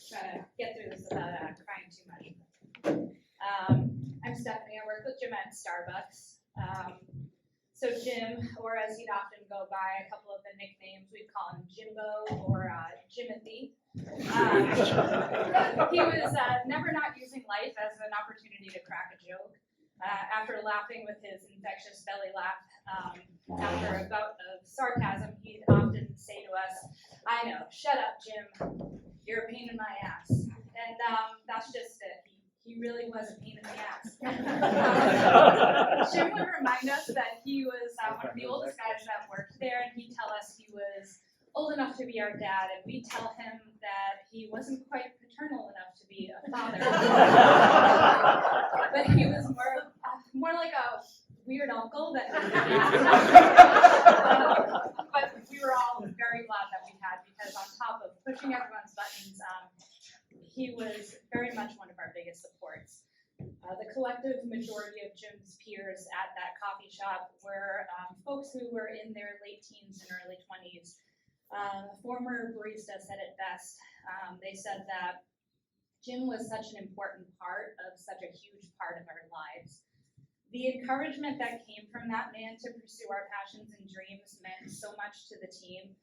try to get through this without crying too much. I'm Stephanie. I work with Jim at Starbucks. So Jim, or as he'd often go by, a couple of the nicknames, we'd call him Jimbo or Jimothy. He was never not using life as an opportunity to crack a joke. After laughing with his infectious belly laugh, after a bout of sarcasm, he'd often say to us, "I know, shut up, Jim. You're a pain in my ass." And that's just it. He really was a pain in the ass. Jim would remind us that he was one of the oldest guys that worked there, and he'd tell us he was old enough to be our dad, and we'd tell him that he wasn't quite paternal enough to be a father. But he was more like a weird uncle that but we were all very glad that we had, because on top of pushing everyone's buttons, he was very much one of our biggest supports. The collective majority of Jim's peers at that coffee shop were folks who were in their late teens and early 20s. Former barista said it best. They said that Jim was such an important part of such a huge part of our lives. The encouragement that came from that man to pursue our passions and dreams meant so much to the team.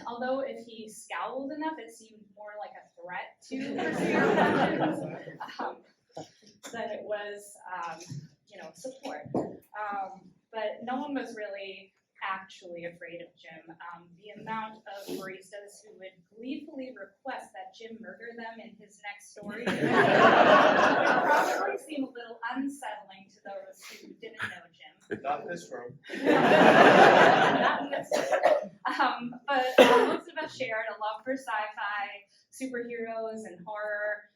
Although if he scowled enough, it seemed more like a threat to pursue our passions than it was, support. But no one was really actually afraid of Jim. The amount of baristas who would gleefully request that Jim murder them in his next story would probably seem a little unsettling to those who didn't know Jim. Not in this room. Not in this room. But most of us shared a love for sci-fi, superheroes, and horror.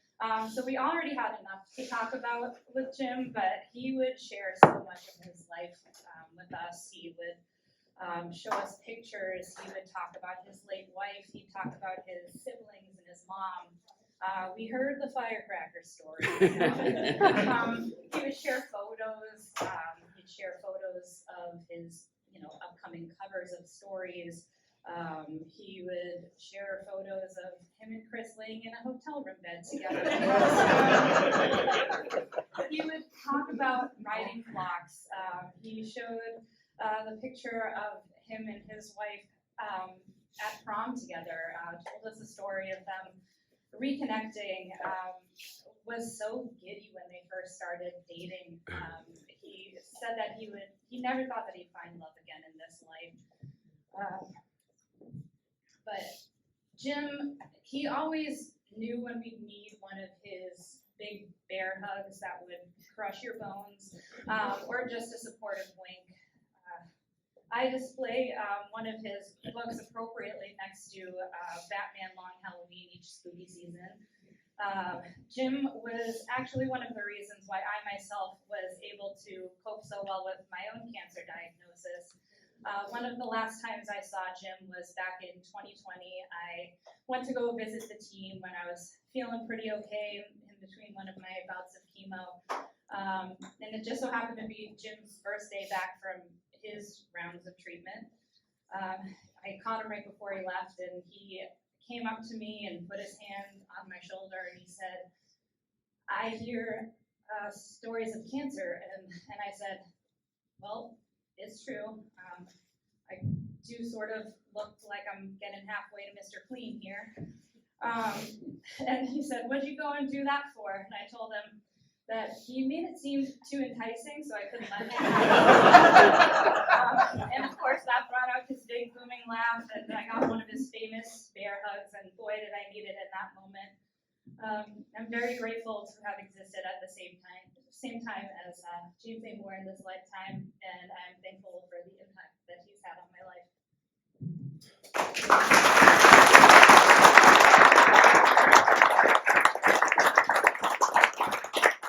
So we already had enough to talk about with Jim, but he would share so much of his life with us. He would show us pictures. He would talk about his late wife. He'd talk about his siblings and his mom. We heard the firecracker story. He would share photos. He'd share photos of his, upcoming covers of stories. He would share photos of him and Chris laying in a hotel room bed together. He would talk about riding flocks. He showed the picture of him and his wife at prom together, told us the story of them reconnecting, was so giddy when they first started dating. He said that he never thought that he'd find love again in this life. But Jim, he always knew when we'd need one of his big bear hugs that would crush your bones, or just a supportive wink. I display one of his books appropriately next to Batman Long Halloween each spooky season. Jim was actually one of the reasons why I myself was able to cope so well with my own cancer diagnosis. One of the last times I saw Jim was back in 2020. I went to go visit the team when I was feeling pretty okay in between one of my bouts of chemo. And it just so happened to be Jim's first day back from his rounds of treatment. I caught him right before he left, and he came up to me and put his hand on my shoulder, and he said, "I hear stories of cancer," and I said, "Well, it's true. I do sort of look like I'm getting halfway to Mr. Clean here." And he said, "What'd you go and do that for?" And I told him that he made it seem too enticing, so I couldn't let him. And of course, that brought out his big booming laugh, and I got one of his famous bear hugs, and boy, did I need it in that moment. I'm very grateful to have existed at the same time as James A. Moore in this lifetime, and I'm thankful for the impact that he's had on my life.